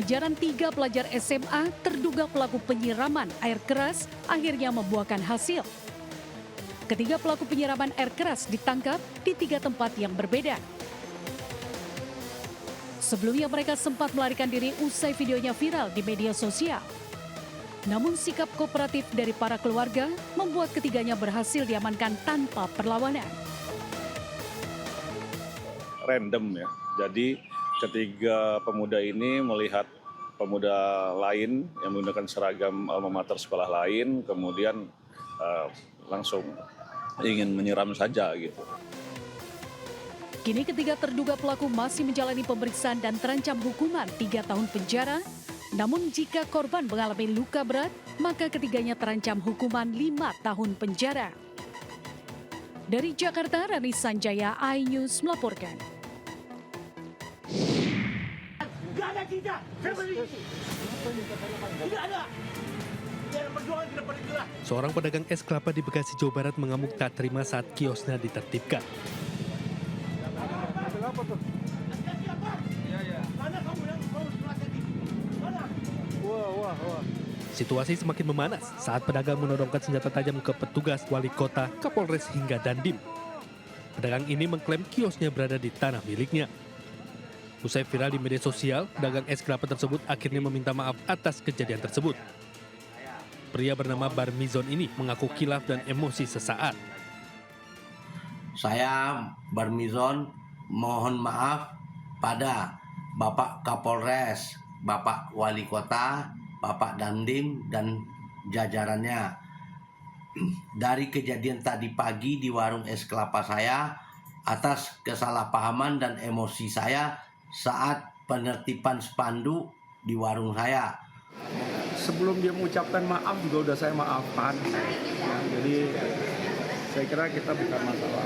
Pengejaran 3 pelajar SMA terduga pelaku penyiraman air keras akhirnya membuahkan hasil. Ketiga pelaku penyiraman air keras ditangkap di 3 tempat yang berbeda. Sebelumnya mereka sempat melarikan diri usai videonya viral di media sosial. Namun sikap kooperatif dari para keluarga membuat ketiganya berhasil diamankan tanpa perlawanan. Random ya, jadi ketiga pemuda ini melihat pemuda lain yang menggunakan seragam alma mater sekolah lain, kemudian langsung ingin menyiram saja gitu. Kini ketiga terduga pelaku masih menjalani pemeriksaan dan terancam hukuman 3 tahun penjara. Namun jika korban mengalami luka berat, maka ketiganya terancam hukuman 5 tahun penjara. Dari Jakarta, Rani Sanjaya, iNews melaporkan. Tidak ada tidak, saya beri. Tidak ada. Perjuangan tidak pernah jelas. Seorang pedagang es kelapa di Bekasi, Jawa Barat mengamuk tak terima saat kiosnya ditertibkan. Apa tuh? Iya. Mana kamu yang mau sebelah tadi? Mana? Wah. Situasi semakin memanas saat pedagang menodongkan senjata tajam ke petugas wali kota, Kapolres hingga Dandim. Pedagang ini mengklaim kiosnya berada di tanah miliknya. Usai viral di media sosial, pedagang es kelapa tersebut akhirnya meminta maaf atas kejadian tersebut. Pria bernama Barmizon ini mengaku kilaf dan emosi sesaat. Saya Barmizon mohon maaf pada Bapak Kapolres, Bapak Wali Kota, Bapak Dandim, dan jajarannya. Dari kejadian tadi pagi di warung es kelapa saya, atas kesalahpahaman dan emosi saya saat penertiban spanduk di warung saya. Sebelum dia mengucapkan maaf juga udah saya maafkan. Ya, jadi saya kira kita bukan masalah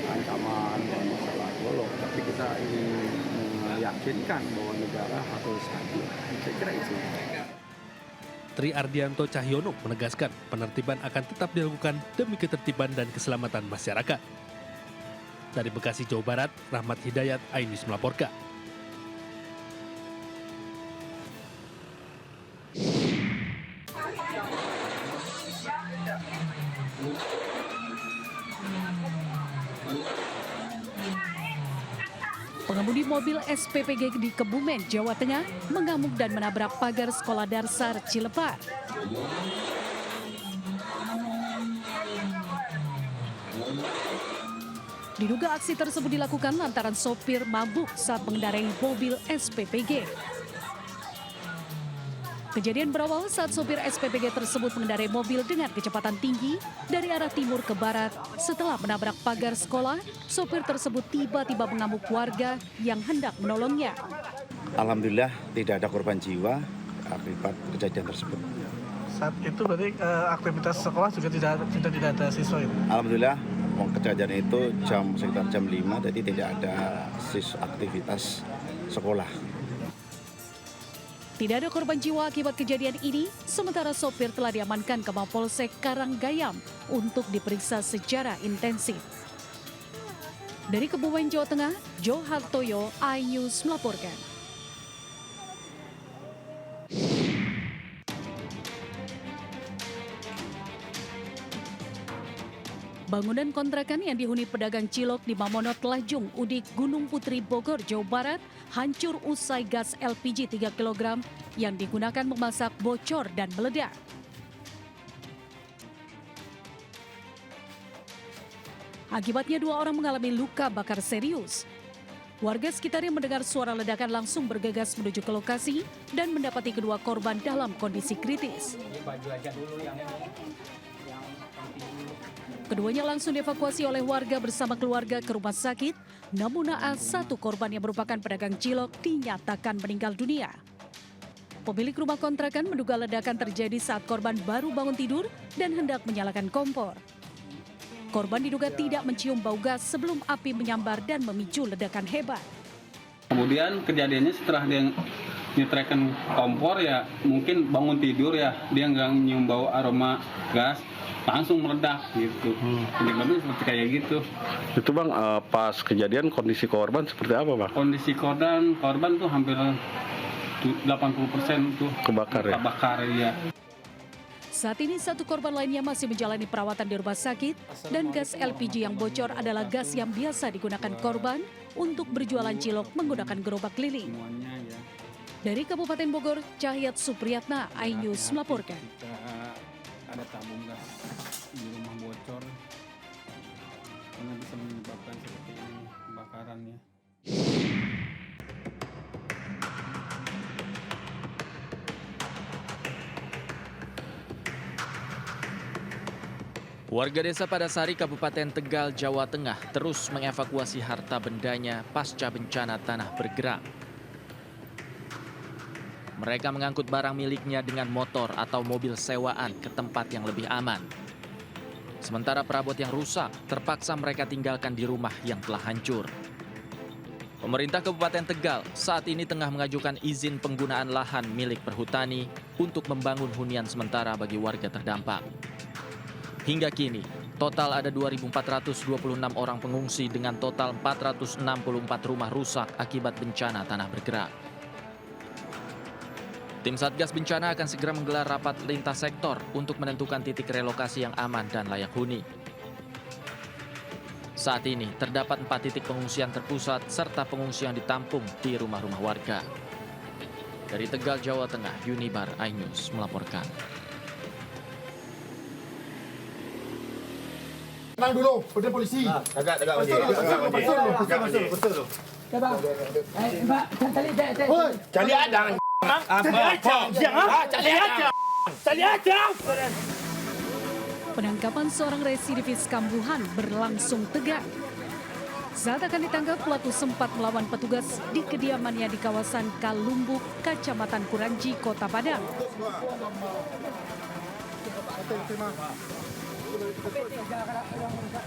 ancaman, masalah golok, tapi kita ingin meyakinkan bahwa negara harus adil. Saya kira itu. Tri Ardianto Cahyono menegaskan penertiban akan tetap dilakukan demi ketertiban dan keselamatan masyarakat. Dari Bekasi, Jawa Barat, Rahmat Hidayat, iNews melaporkan. Pengemudi mobil SPPG di Kebumen, Jawa Tengah mengamuk dan menabrak pagar sekolah dasar Cilepar. Diduga aksi tersebut dilakukan lantaran sopir mabuk saat mengendarai mobil SPPG. Kejadian berawal saat sopir SPPG tersebut mengendarai mobil dengan kecepatan tinggi dari arah timur ke barat. Setelah menabrak pagar sekolah, sopir tersebut tiba-tiba mengamuk warga yang hendak menolongnya. Alhamdulillah tidak ada korban jiwa akibat kejadian tersebut. Saat itu berarti aktivitas sekolah juga tidak ada siswa itu? Alhamdulillah kejadian itu sekitar jam 5, jadi tidak ada aktivitas sekolah. Tidak ada korban jiwa akibat kejadian ini, sementara sopir telah diamankan ke Mapolsek Karanggayam untuk diperiksa secara intensif. Dari Kebumen, Jawa Tengah, Jo Hartoyo, iNews melaporkan. Bangunan kontrakan yang dihuni pedagang cilok di Mamonot Lajung, Udik, Gunung Putri, Bogor, Jawa Barat, hancur usai gas LPG 3 kg yang digunakan memasak bocor dan meledak. Akibatnya 2 orang mengalami luka bakar serius. Warga sekitar yang mendengar suara ledakan langsung bergegas menuju ke lokasi dan mendapati kedua korban dalam kondisi kritis. Keduanya langsung dievakuasi oleh warga bersama keluarga ke rumah sakit, namun naas 1 korban yang merupakan pedagang cilok dinyatakan meninggal dunia. Pemilik rumah kontrakan menduga ledakan terjadi saat korban baru bangun tidur dan hendak menyalakan kompor. Korban diduga tidak mencium bau gas sebelum api menyambar dan memicu ledakan hebat. Kemudian kejadiannya setelah dia nyetrekan kompor ya mungkin bangun tidur ya, dia nggak nyium bau aroma gas. langsung meledak gitu. Penyebabnya seperti kayak gitu. Itu Bang, pas kejadian kondisi korban seperti apa Bang? Kondisi korban tuh hampir 80% tuh Kebakar ya? Kebakar ya. Saat ini 1 korban lainnya masih menjalani perawatan di rumah sakit dan gas LPG yang bocor adalah gas yang biasa digunakan korban untuk berjualan cilok menggunakan gerobak keliling. Semuanya ya. Dari Kabupaten Bogor, Cahyat Supriyatna, iNews melaporkan. Ada tabung gas di rumah bocor karena bisa menyebabkan seperti ini kebakaran ya. Warga desa Padasari, Kabupaten Tegal, Jawa Tengah terus mengevakuasi harta bendanya pasca bencana tanah bergerak. Mereka mengangkut barang miliknya dengan motor atau mobil sewaan ke tempat yang lebih aman. Sementara perabot yang rusak terpaksa mereka tinggalkan di rumah yang telah hancur. Pemerintah Kabupaten Tegal saat ini tengah mengajukan izin penggunaan lahan milik perhutani untuk membangun hunian sementara bagi warga terdampak. Hingga kini, total ada 2.426 orang pengungsi dengan total 464 rumah rusak akibat bencana tanah bergerak. Tim Satgas Bencana akan segera menggelar rapat lintas sektor untuk menentukan titik relokasi yang aman dan layak huni. Saat ini, terdapat 4 titik pengungsian terpusat serta pengungsian ditampung di rumah-rumah warga. Dari Tegal, Jawa Tengah, Yunibar, iNews melaporkan. Tenang dulu, udah polisi. Agak wajib. Betul. Mbak, cari adang. Cari adang. Penangkapan seorang residivis kambuhan berlangsung tegang. Saat akan ditangkap, pelaku sempat melawan petugas di kediamannya di kawasan Kalumbuk, Kecamatan Kuranji, Kota Padang.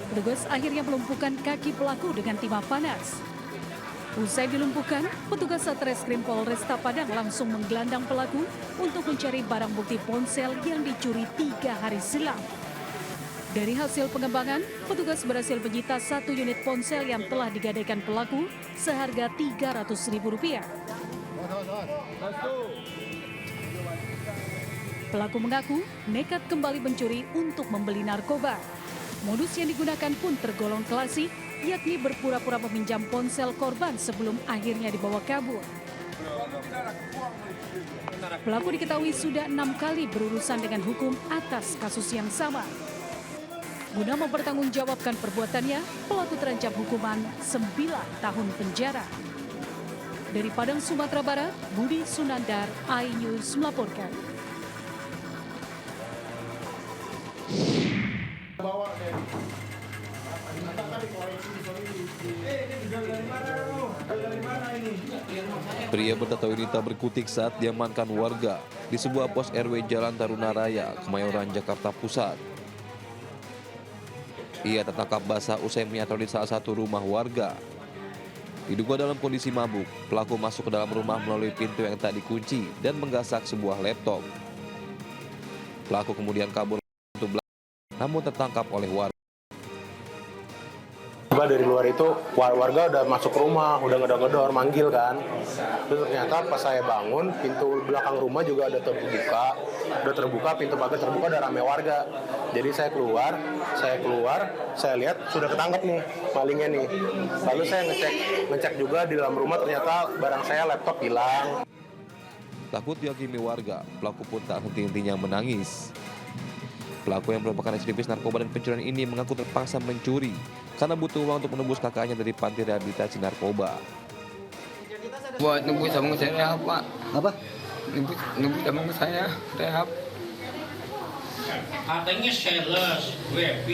Petugas akhirnya melumpuhkan kaki pelaku dengan timah panas. Usai dilumpuhkan, petugas Satreskrim Polresta Padang langsung menggelandang pelaku untuk mencari barang bukti ponsel yang dicuri 3 hari silam. Dari hasil pengembangan, petugas berhasil menyita 1 unit ponsel yang telah digadaikan pelaku seharga Rp300.000. Pelaku mengaku nekat kembali mencuri untuk membeli narkoba. Modus yang digunakan pun tergolong klasik, yakni berpura-pura meminjam ponsel korban sebelum akhirnya dibawa kabur. Pelaku diketahui sudah 6 kali berurusan dengan hukum atas kasus yang sama. Guna mempertanggungjawabkan perbuatannya, pelaku terancam hukuman 9 tahun penjara. Dari Padang, Sumatera Barat, Budi Sunandar, iNews melaporkan. Pria bertato wanita berkutik saat diamankan warga di sebuah pos RW Jalan Taruna Raya, Kemayoran, Jakarta Pusat. Ia tertangkap basah usai menyatu di salah satu rumah warga. Diduga dalam kondisi mabuk, pelaku masuk ke dalam rumah melalui pintu yang tak dikunci dan menggasak sebuah laptop. Pelaku kemudian kabur namun tertangkap oleh warga. Dari luar itu warga udah masuk rumah, udah ngedor-ngedor, manggil kan. Terus ternyata pas saya bangun, pintu belakang rumah juga udah terbuka, pintu pagar terbuka, udah rame warga. Jadi saya keluar, saya lihat sudah ketangkep nih malingnya nih. Lalu saya ngecek juga di dalam rumah, ternyata barang saya laptop hilang. Takut dihakimi warga, pelaku pun tak henti-hentinya menangis. Pelaku yang merupakan residivis narkoba dan pencurian ini mengaku terpaksa mencuri karena butuh uang untuk menembus kakaknya dari panti rehabilitasi narkoba. Buat nunggu sama saya Pak. Apa? Nunggu sama saya rehab. Katanya sales, WP,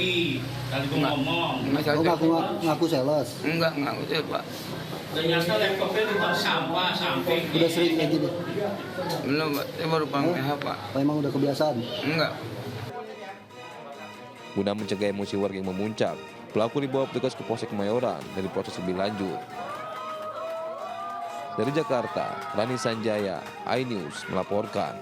tadi gue ngomong. Ngaku sales? Enggak sales Pak. Ternyata laptopnya di bank sampah samping. Udah sering kayak gini? Belum Pak, saya baru paham rehab Pak. Emang udah kebiasaan? Enggak. Guna mencegah emosi warga yang memuncak, pelaku dibawa petugas ke Polsek Kemayoran dan diproses lebih lanjut. Dari Jakarta, Rani Sanjaya, iNews melaporkan.